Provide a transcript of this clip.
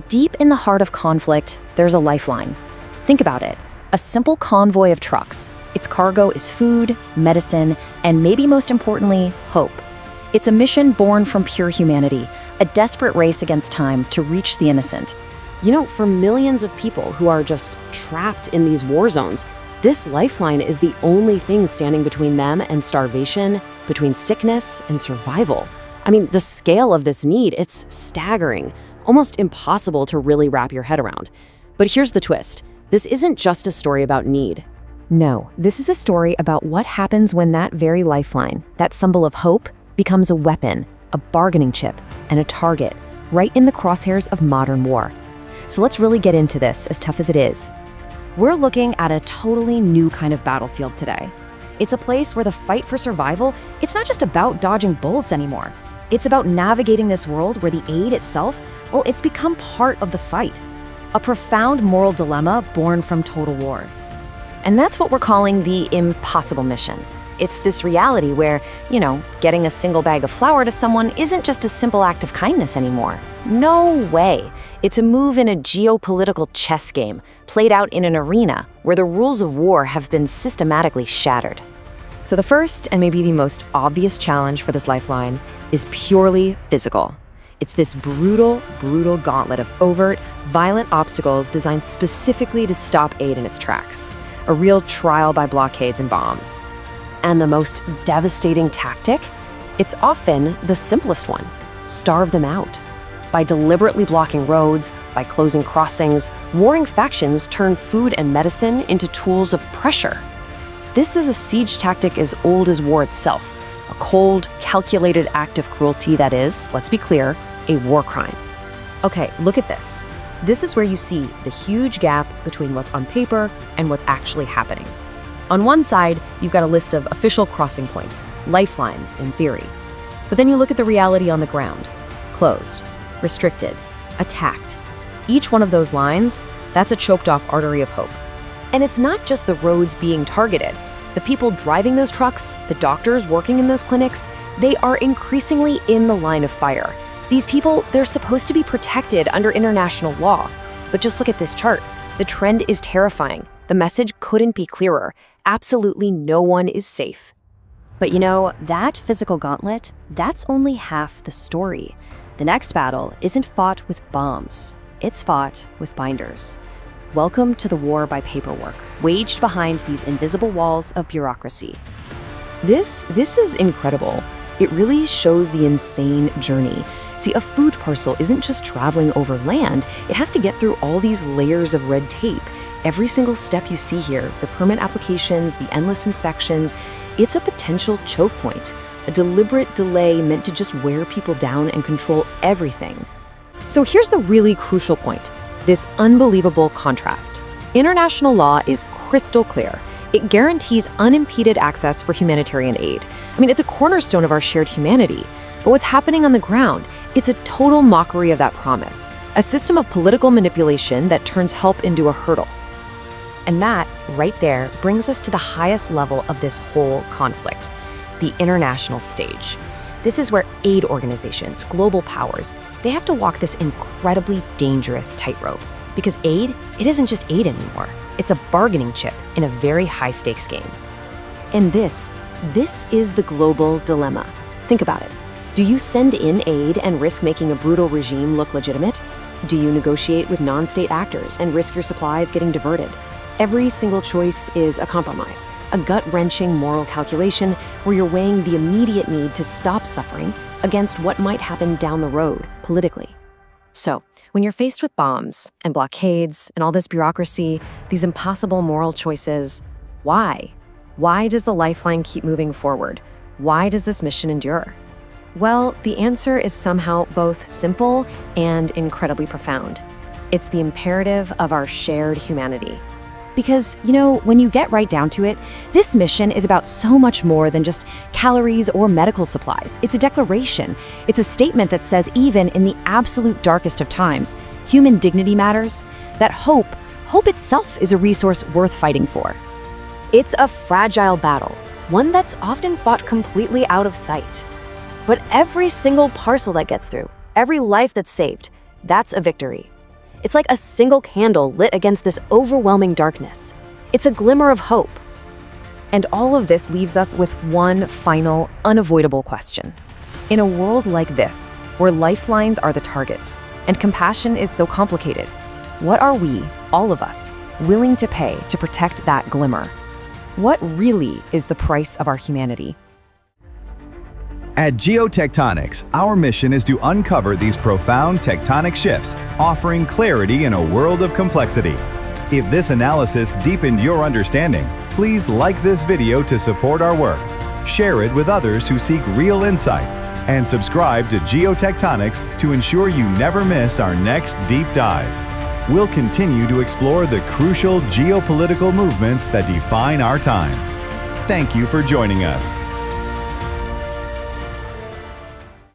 Deep in the heart of conflict, there's a lifeline. Think about it. A simple convoy of trucks. Its cargo is food, medicine, and maybe most importantly, hope. It's a mission born from pure humanity, a desperate race against time to reach the innocent. For millions of people who are just trapped in these war zones, this lifeline is the only thing standing between them and starvation, between sickness and survival. The scale of this need, it's staggering, almost impossible to really wrap your head around. But here's the twist. This isn't just a story about need. No, this is a story about what happens when that very lifeline, that symbol of hope, becomes a weapon, a bargaining chip, and a target, right in the crosshairs of modern war. So let's really get into this, as tough as it is. We're looking at a totally new kind of battlefield today. It's a place where the fight for survival, it's not just about dodging bullets anymore. It's about navigating this world where the aid itself, well, it's become part of the fight. A profound moral dilemma born from total war. And that's what we're calling the impossible mission. It's this reality where, getting a single bag of flour to someone isn't just a simple act of kindness anymore. No way. It's a move in a geopolitical chess game, played out in an arena where the rules of war have been systematically shattered. So the first, and maybe the most obvious challenge for this lifeline, is purely physical. It's this brutal gauntlet of overt, violent obstacles designed specifically to stop aid in its tracks. A real trial by blockades and bombs. And the most devastating tactic? It's often the simplest one. Starve them out. By deliberately blocking roads, by closing crossings, warring factions turn food and medicine into tools of pressure. This is a siege tactic as old as war itself. A cold, calculated act of cruelty that is, let's be clear, a war crime. Okay, look at this. This is where you see the huge gap between what's on paper and what's actually happening. On one side, you've got a list of official crossing points, lifelines in theory. But then you look at the reality on the ground. Closed, restricted, attacked. Each one of those lines, that's a choked off artery of hope. And it's not just the roads being targeted. The people driving those trucks, the doctors working in those clinics, they are increasingly in the line of fire. These people, they're supposed to be protected under international law. But just look at this chart. The trend is terrifying. The message couldn't be clearer. Absolutely no one is safe. But that physical gauntlet, that's only half the story. The next battle isn't fought with bombs. It's fought with binders. Welcome to the war by paperwork, waged behind these invisible walls of bureaucracy. This is incredible. It really shows the insane journey. See, a food parcel isn't just traveling over land. It has to get through all these layers of red tape. Every single step you see here, the permit applications, the endless inspections, it's a potential choke point, a deliberate delay meant to just wear people down and control everything. So here's the really crucial point, this unbelievable contrast. International law is crystal clear. It guarantees unimpeded access for humanitarian aid. It's a cornerstone of our shared humanity. But what's happening on the ground? It's a total mockery of that promise, a system of political manipulation that turns help into a hurdle. And that, right there, brings us to the highest level of this whole conflict, the international stage. This is where aid organizations, global powers, they have to walk this incredibly dangerous tightrope. Because aid, it isn't just aid anymore. It's a bargaining chip in a very high-stakes game. And this is the global dilemma. Think about it. Do you send in aid and risk making a brutal regime look legitimate? Do you negotiate with non-state actors and risk your supplies getting diverted? Every single choice is a compromise, a gut-wrenching moral calculation where you're weighing the immediate need to stop suffering against what might happen down the road politically. So, when you're faced with bombs and blockades and all this bureaucracy, these impossible moral choices, why? Why does the lifeline keep moving forward? Why does this mission endure? Well, the answer is somehow both simple and incredibly profound. It's the imperative of our shared humanity. Because, when you get right down to it, this mission is about so much more than just calories or medical supplies. It's a declaration. It's a statement that says even in the absolute darkest of times, human dignity matters, that hope itself is a resource worth fighting for. It's a fragile battle, one that's often fought completely out of sight. But every single parcel that gets through, every life that's saved, that's a victory. It's like a single candle lit against this overwhelming darkness. It's a glimmer of hope. And all of this leaves us with one final, unavoidable question. In a world like this, where lifelines are the targets and compassion is so complicated, what are we, all of us, willing to pay to protect that glimmer? What really is the price of our humanity? At Geotectonics, our mission is to uncover these profound tectonic shifts, offering clarity in a world of complexity. If this analysis deepened your understanding, please like this video to support our work, share it with others who seek real insight, and subscribe to Geotectonics to ensure you never miss our next deep dive. We'll continue to explore the crucial geopolitical movements that define our time. Thank you for joining us.